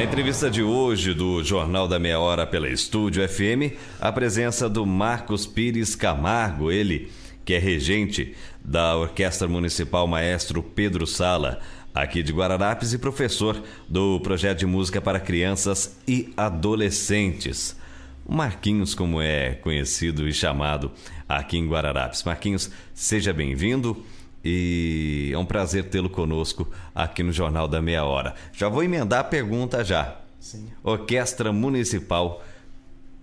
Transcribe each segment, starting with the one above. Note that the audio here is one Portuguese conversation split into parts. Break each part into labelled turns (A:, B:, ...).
A: Na entrevista de hoje do Jornal da Meia Hora pela Estúdio FM, a presença do Marcos Pires Camargo, ele que é regente da Orquestra Municipal Maestro Pedro Sala, aqui de Guararapes, e professor do Projeto de Música para Crianças e Adolescentes. O Marquinhos, como é conhecido e chamado aqui em Guararapes. Marquinhos, seja bem-vindo. E é um prazer tê-lo conosco aqui no Jornal da Meia Hora. Já vou emendar a pergunta já.
B: Sim.
A: Orquestra Municipal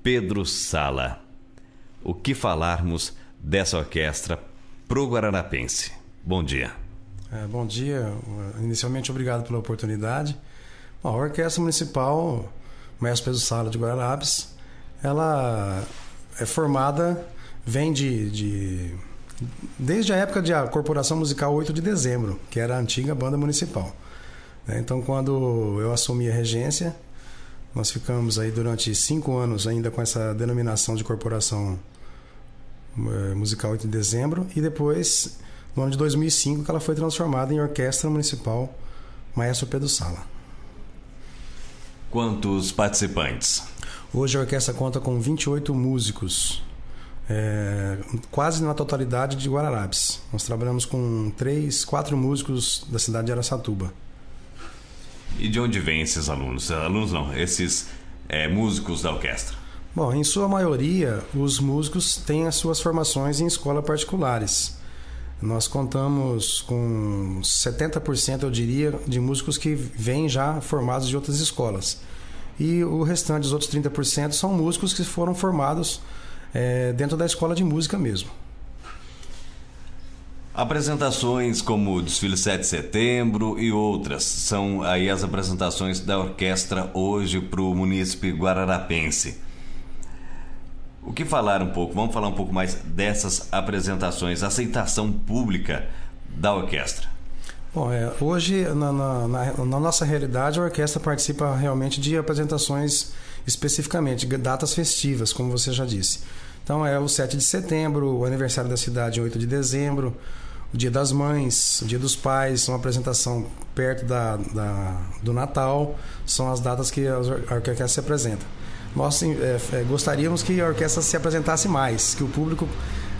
A: Pedro Sala. O que falarmos dessa orquestra pro guararapense? Bom dia.
B: Bom dia. Inicialmente, obrigado pela oportunidade. Bom, a Orquestra Municipal Maestro Pedro Sala de Guararapes, ela é formada, vem desde a época da Corporação Musical 8 de Dezembro, que era a antiga banda municipal. Então, quando eu assumi a regência, nós ficamos aí durante 5 anos ainda com essa denominação de Corporação Musical 8 de Dezembro, e depois, no ano de 2005, que ela foi transformada em Orquestra Municipal Maestro Pedro Sala.
A: Quantos participantes?
B: Hoje a orquestra conta com 28 músicos. Quase na totalidade de Guararapes. Nós trabalhamos com 4 músicos da cidade de Araçatuba.
A: E de onde vêm esses alunos? Alunos não, esses músicos da orquestra?
B: Bom, em sua maioria, os músicos têm as suas formações em escolas particulares. Nós contamos com 70%, eu diria, de músicos que vêm já formados de outras escolas. E o restante, os outros 30%, são músicos que foram formados dentro da escola de música mesmo.
A: Apresentações como o desfile 7 de setembro e outras são aí as apresentações da orquestra hoje para o munícipe guararapense. O que falar um pouco? Vamos falar um pouco mais dessas apresentações, aceitação pública da orquestra.
B: Bom, hoje, na nossa realidade, a orquestra participa realmente de apresentações especificamente, datas festivas, como você já disse. Então, é o 7 de setembro, o aniversário da cidade, 8 de dezembro, o Dia das Mães, o Dia dos Pais, uma apresentação perto do Natal, são as datas que a orquestra se apresenta. Nós gostaríamos que a orquestra se apresentasse mais,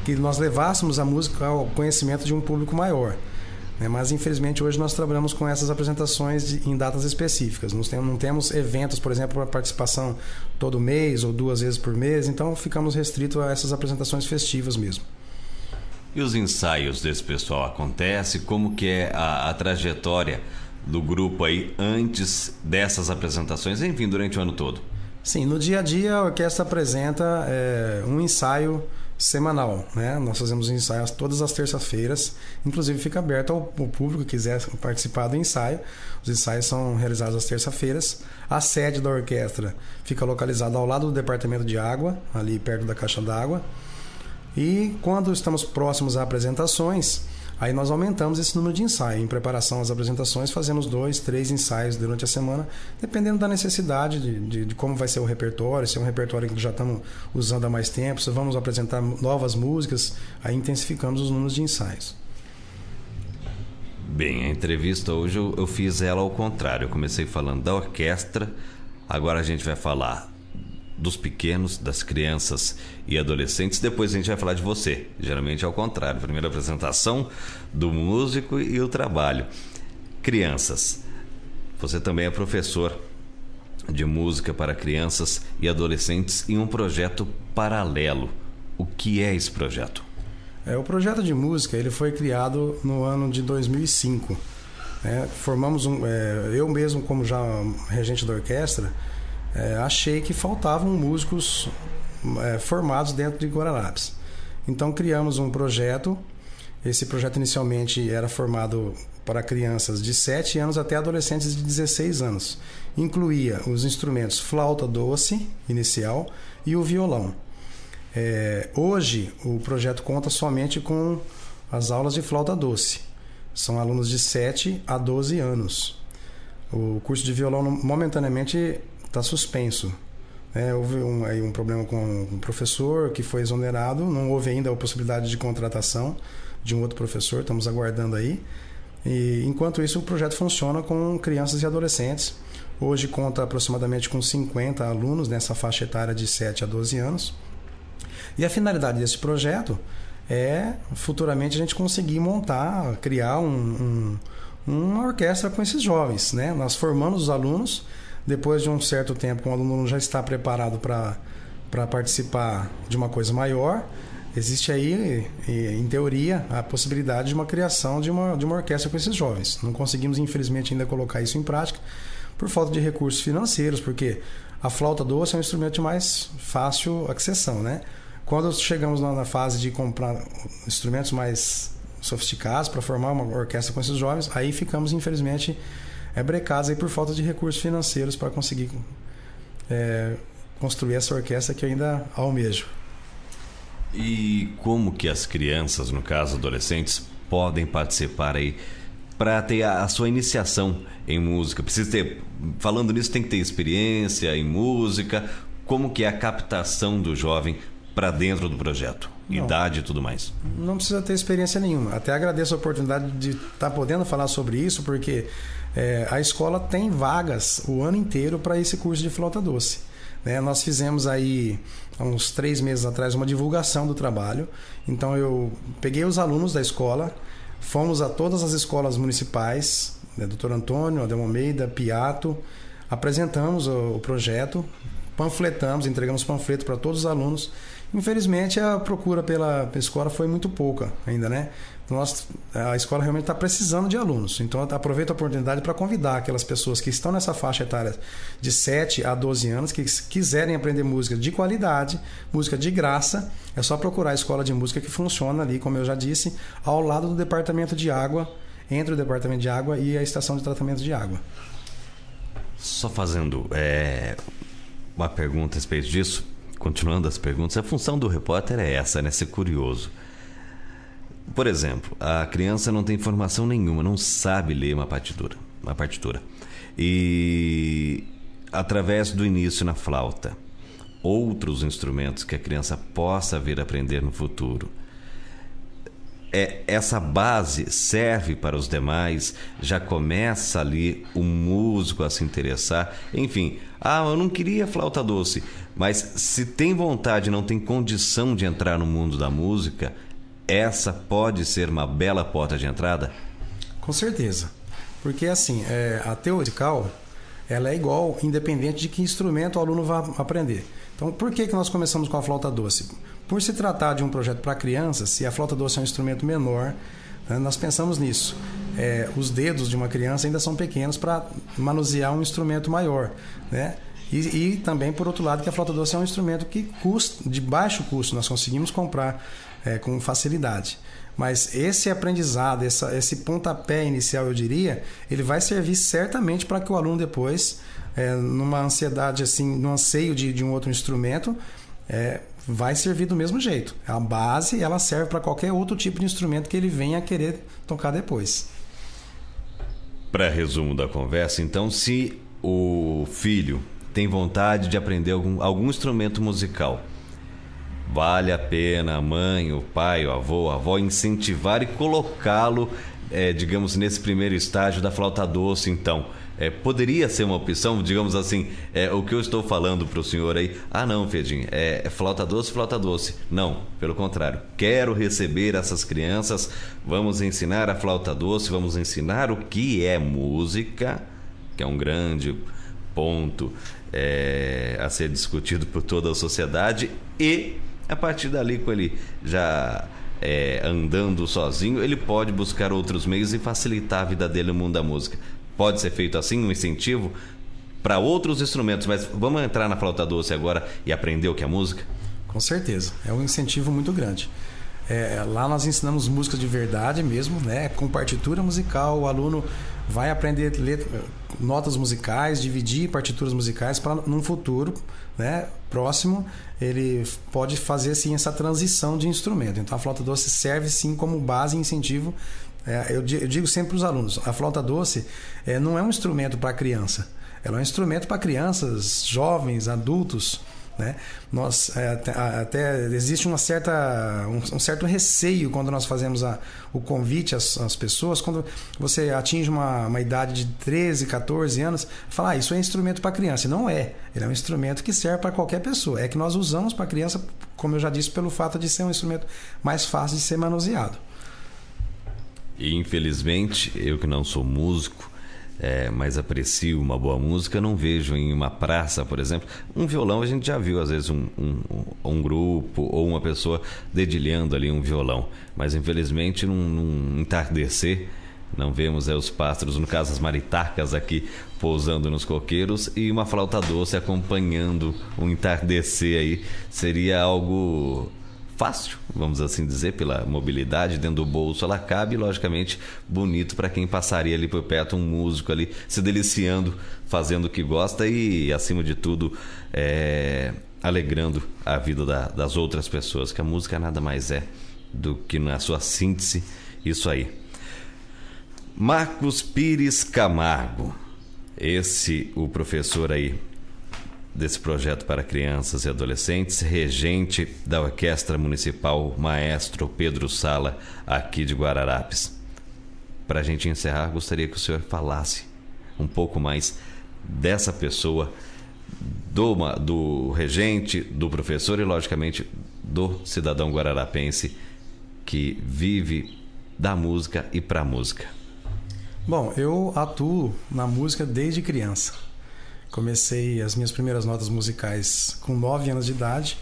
B: que nós levássemos a música ao conhecimento de um público maior. Mas infelizmente hoje nós trabalhamos com essas apresentações em datas específicas. Não temos eventos, por exemplo, para participação todo mês ou 2 vezes por mês, então ficamos restritos a essas apresentações festivas mesmo.
A: E os ensaios desse pessoal acontecem? Como que é a trajetória do grupo aí antes dessas apresentações, enfim, durante o ano todo?
B: Sim, no dia a dia a orquestra apresenta um ensaio semanal, né? Nós fazemos ensaios todas as terças-feiras, inclusive fica aberto ao público que quiser participar do ensaio. Os ensaios são realizados às terças-feiras. A sede da orquestra fica localizada ao lado do departamento de água, ali perto da caixa d'água. E quando estamos próximos a apresentações, aí nós aumentamos esse número de ensaio. Em preparação às apresentações, fazemos 2, 3 ensaios durante a semana, dependendo da necessidade de como vai ser o repertório, se é um repertório que já estamos usando há mais tempo, se vamos apresentar novas músicas, aí intensificamos os números de ensaios.
A: Bem, a entrevista hoje eu fiz ela ao contrário. Eu comecei falando da orquestra, agora a gente vai falar dos pequenos, das crianças e adolescentes. Depois a gente vai falar de você. Geralmente é ao contrário. Primeiro a apresentação do músico e o trabalho. Crianças. Você também é professor de música para crianças e adolescentes em um projeto paralelo. O que é esse projeto?
B: O projeto de música ele foi criado no ano de 2005. Formamos eu mesmo, como já regente da orquestra, achei que faltavam músicos formados dentro de Guararapes. Então criamos um projeto. Esse projeto inicialmente era formado para crianças de 7 anos até adolescentes de 16 anos. Incluía os instrumentos flauta doce inicial e o violão. Hoje o projeto conta somente com as aulas de flauta doce. São alunos de 7 a 12 anos. O curso de violão momentaneamente está suspenso. Houve um problema com o professor que foi exonerado. Não houve ainda a possibilidade de contratação de um outro professor. Estamos aguardando aí. E, enquanto isso, o projeto funciona com crianças e adolescentes. Hoje conta aproximadamente com 50 alunos nessa faixa etária de 7 a 12 anos. E a finalidade desse projeto é futuramente a gente conseguir montar, criar uma orquestra com esses jovens, né? Nós formamos os alunos, depois de um certo tempo, o aluno já está preparado para participar de uma coisa maior. Existe aí, em teoria, a possibilidade de uma criação de uma orquestra com esses jovens. Não conseguimos, infelizmente, ainda colocar isso em prática por falta de recursos financeiros, porque a flauta doce é um instrumento de mais fácil acessão, né? Quando chegamos na fase de comprar instrumentos mais sofisticados para formar uma orquestra com esses jovens, aí ficamos, infelizmente, brecados aí por falta de recursos financeiros para conseguir construir essa orquestra que eu ainda almejo.
A: E como que as crianças, no caso adolescentes, podem participar aí para ter a sua iniciação em música? Precisa ter, falando nisso, tem que ter experiência em música. Como que é a captação do jovem para dentro do projeto? Não, idade e tudo mais.
B: Não precisa ter experiência nenhuma. Até agradeço a oportunidade de estar podendo falar sobre isso, porque a escola tem vagas o ano inteiro para esse curso de flauta doce. Nós fizemos aí, há uns 3 meses atrás, uma divulgação do trabalho. Então eu peguei os alunos da escola, fomos a todas as escolas municipais, Dr. Antônio, Adelmo Almeida, Piato, apresentamos o projeto, panfletamos, entregamos panfleto para todos os alunos. Infelizmente a procura pela escola foi muito pouca ainda, né? A escola realmente está precisando de alunos. Então aproveito a oportunidade para convidar aquelas pessoas que estão nessa faixa etária de 7 a 12 anos, que quiserem aprender música de qualidade, música de graça, é só procurar a escola de música que funciona ali, como eu já disse, ao lado do departamento de água, entre o departamento de água e a estação de tratamento de água.
A: Só fazendo uma pergunta a respeito disso, continuando as perguntas, a função do repórter é essa, né? Ser curioso. Por exemplo, a criança não tem formação nenhuma, não sabe ler uma partitura. E através do início na flauta, outros instrumentos que a criança possa vir a aprender no futuro, essa base serve para os demais, já começa ali o músico a se interessar. Enfim, eu não queria flauta doce, mas se tem vontade, não tem condição de entrar no mundo da música, essa pode ser uma bela porta de entrada?
B: Com certeza, porque assim, a teoria musical, ela é igual, independente de que instrumento o aluno vai aprender. Então, por que nós começamos com a flauta doce? Por se tratar de um projeto para crianças, se a flauta doce é um instrumento menor, nós pensamos nisso. Os dedos de uma criança ainda são pequenos para manusear um instrumento maior, né? E também, por outro lado, que a flauta doce é um instrumento que de baixo custo, nós conseguimos comprar com facilidade. Mas esse aprendizado, esse pontapé inicial, eu diria, ele vai servir certamente para que o aluno depois, numa ansiedade, assim, no anseio de um outro instrumento, vai servir do mesmo jeito. A base, ela serve para qualquer outro tipo de instrumento que ele venha a querer tocar depois.
A: Para resumo da conversa, então, se o filho tem vontade de aprender algum instrumento musical, vale a pena a mãe, o pai, o avô, a avó incentivar e colocá-lo, digamos, nesse primeiro estágio da flauta doce. Então, poderia ser uma opção, digamos assim, o que eu estou falando para o senhor aí, não, Fedim, flauta doce. Não, pelo contrário, quero receber essas crianças, vamos ensinar a flauta doce, vamos ensinar o que é música, que é um grande ponto a ser discutido por toda a sociedade, e a partir dali, com ele já andando sozinho, ele pode buscar outros meios e facilitar a vida dele no mundo da música. Pode ser feito assim, um incentivo para outros instrumentos, mas vamos entrar na flauta doce agora e aprender o que é música?
B: Com certeza, é um incentivo muito grande. Lá nós ensinamos música de verdade mesmo, né? Com partitura musical, o aluno vai aprender a ler notas musicais, dividir partituras musicais para, num futuro, né, próximo, ele pode fazer assim, essa transição de instrumento. Então a flauta doce serve sim como base e incentivo. Eu digo sempre para os alunos, a flauta doce não é um instrumento para criança, ela é um instrumento para crianças, jovens, adultos, né? Nós até existe um certo receio quando nós fazemos o convite às pessoas, quando você atinge uma idade de 13, 14 anos, falar, isso é instrumento para criança. E não é. Ele é um instrumento que serve para qualquer pessoa. É que nós usamos para criança, como eu já disse, pelo fato de ser um instrumento mais fácil de ser manuseado.
A: E infelizmente, eu que não sou músico, mas aprecio uma boa música, não vejo em uma praça, por exemplo, um violão. A gente já viu às vezes um grupo ou uma pessoa dedilhando ali um violão, mas infelizmente num entardecer não vemos os pássaros, no caso as maritacas aqui pousando nos coqueiros, e uma flauta doce acompanhando um entardecer aí. Seria algo fácil, vamos assim dizer, pela mobilidade, dentro do bolso ela cabe, logicamente bonito para quem passaria ali por perto, um músico ali se deliciando, fazendo o que gosta e, acima de tudo, alegrando a vida das outras pessoas, que a música nada mais é do que, na sua síntese, isso aí. Marcos Pires Camargo, o professor aí desse projeto para crianças e adolescentes, regente da Orquestra Municipal Maestro Pedro Sala, aqui de Guararapes. Para a gente encerrar, gostaria que o senhor falasse um pouco mais dessa pessoa, do regente, do professor e, logicamente, do cidadão guararapense que vive da música e para a música.
B: Bom, eu atuo na música desde criança. Comecei as minhas primeiras notas musicais com 9 anos de idade,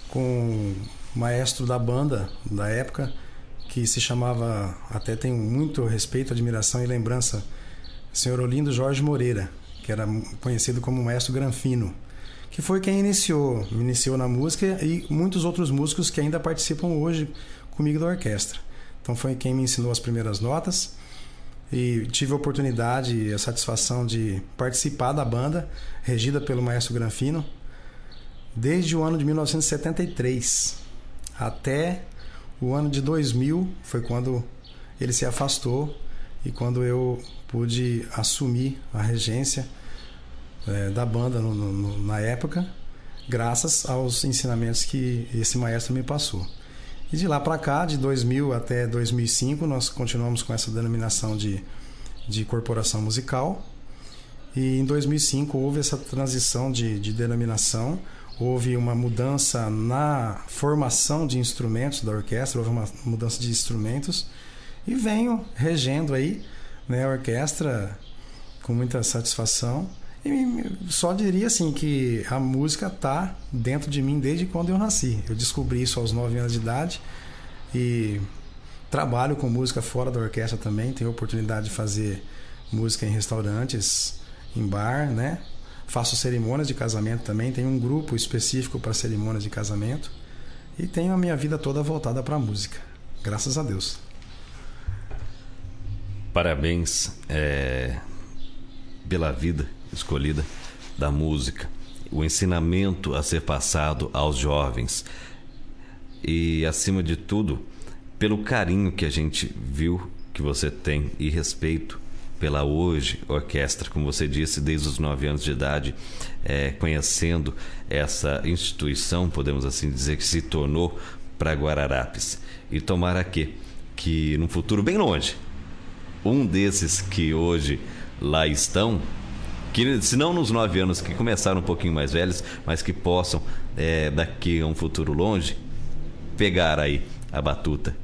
B: com o maestro da banda da época, que se chamava, até tenho muito respeito, admiração e lembrança, senhor Olindo Jorge Moreira, que era conhecido como maestro Granfino, que foi quem me iniciou na música, e muitos outros músicos que ainda participam hoje comigo da orquestra. Então foi quem me ensinou as primeiras notas. E tive a oportunidade e a satisfação de participar da banda regida pelo maestro Granfino desde o ano de 1973 até o ano de 2000, foi quando ele se afastou e quando eu pude assumir a regência da banda na época, graças aos ensinamentos que esse maestro me passou. E de lá para cá, de 2000 até 2005, nós continuamos com essa denominação de corporação musical. E em 2005 houve essa transição de denominação, houve uma mudança na formação de instrumentos da orquestra, houve uma mudança de instrumentos. E venho regendo aí, né, a orquestra com muita satisfação. E só diria assim que a música está dentro de mim desde quando eu nasci. Eu descobri isso aos 9 anos de idade e trabalho com música fora da orquestra também. Tenho a oportunidade de fazer música em restaurantes, em bar, né? Faço cerimônias de casamento também. Tenho um grupo específico para cerimônias de casamento e tenho a minha vida toda voltada para a música. Graças a Deus.
A: Parabéns pela vida escolhida da música, o ensinamento a ser passado aos jovens e, acima de tudo, pelo carinho que a gente viu que você tem e respeito pela hoje orquestra, como você disse, desde os 9 anos de idade, conhecendo essa instituição, podemos assim dizer, que se tornou para Guararapes. E tomara que num futuro bem longe, um desses que hoje lá estão, que se não nos 9 anos, que começaram um pouquinho mais velhos, mas que possam, daqui a um futuro longe, pegar aí a batuta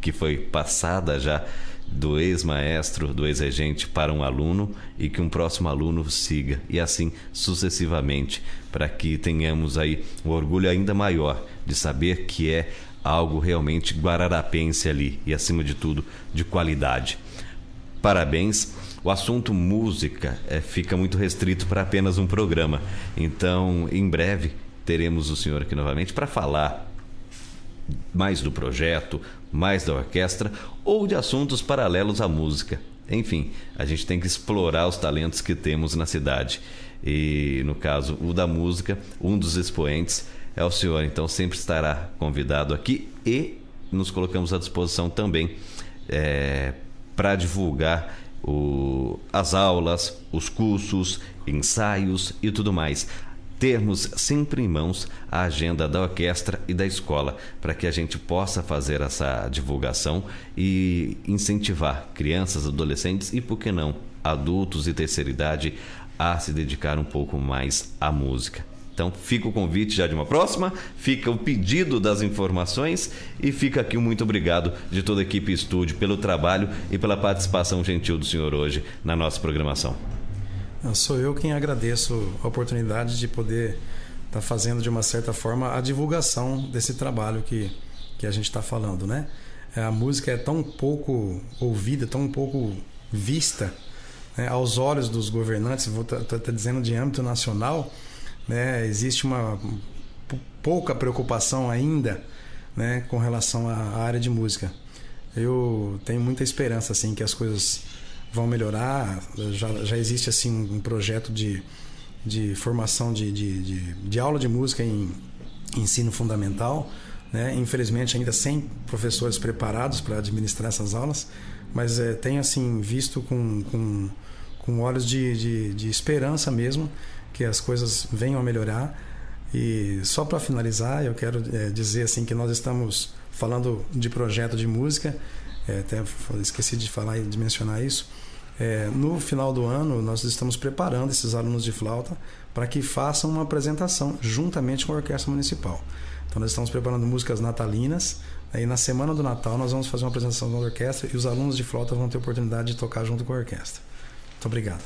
A: que foi passada já do ex-maestro, do ex-regente para um aluno, e que um próximo aluno siga, e assim sucessivamente, para que tenhamos aí um orgulho ainda maior de saber que é algo realmente guararapense ali, e acima de tudo, de qualidade. Parabéns. O assunto música fica muito restrito para apenas um programa. Então, em breve, teremos o senhor aqui novamente para falar mais do projeto, mais da orquestra ou de assuntos paralelos à música. Enfim, a gente tem que explorar os talentos que temos na cidade. E, no caso, o da música, um dos expoentes é o senhor. Então, sempre estará convidado aqui e nos colocamos à disposição também para divulgar as aulas, os cursos, ensaios e tudo mais. termos sempre em mãos a agenda da orquestra e da escola, para que a gente possa fazer essa divulgação e incentivar crianças, adolescentes e, por que não, adultos e terceira idade a se dedicar um pouco mais à música. Então fica o convite já de uma próxima, fica o pedido das informações e fica aqui o muito obrigado de toda a equipe estúdio pelo trabalho e pela participação gentil do senhor hoje na nossa programação.
B: Sou eu quem agradeço a oportunidade de poder estar fazendo de uma certa forma a divulgação desse trabalho que a gente está falando, né? A música é tão pouco ouvida, tão pouco vista, né, aos olhos dos governantes, vou estar dizendo de âmbito nacional, né? Existe uma pouca preocupação ainda, né, com relação à área de música. Eu tenho muita esperança assim que as coisas vão melhorar. Já existe assim um projeto de formação de aula de música em ensino fundamental, né? Infelizmente ainda sem professores preparados para administrar essas aulas, mas tenho assim visto com olhos de esperança mesmo que as coisas venham a melhorar. E só para finalizar, eu quero dizer assim que nós estamos falando de projeto de música, até esqueci de falar e de mencionar isso. No final do ano, nós estamos preparando esses alunos de flauta para que façam uma apresentação juntamente com a Orquestra Municipal. Então, nós estamos preparando músicas natalinas. Aí, na semana do Natal, nós vamos fazer uma apresentação da orquestra e os alunos de flauta vão ter a oportunidade de tocar junto com a orquestra. Muito obrigado.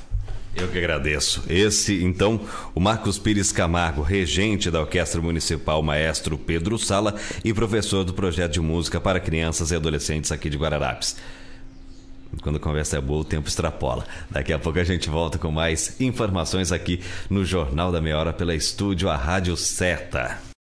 A: Eu que agradeço. Esse, então, o Marcos Pires Camargo, regente da Orquestra Municipal Maestro Pedro Sala e professor do projeto de música para crianças e adolescentes aqui de Guararapes. Quando a conversa é boa, o tempo extrapola. Daqui a pouco a gente volta com mais informações aqui no Jornal da Meia Hora pela Estúdio, a Rádio Certa.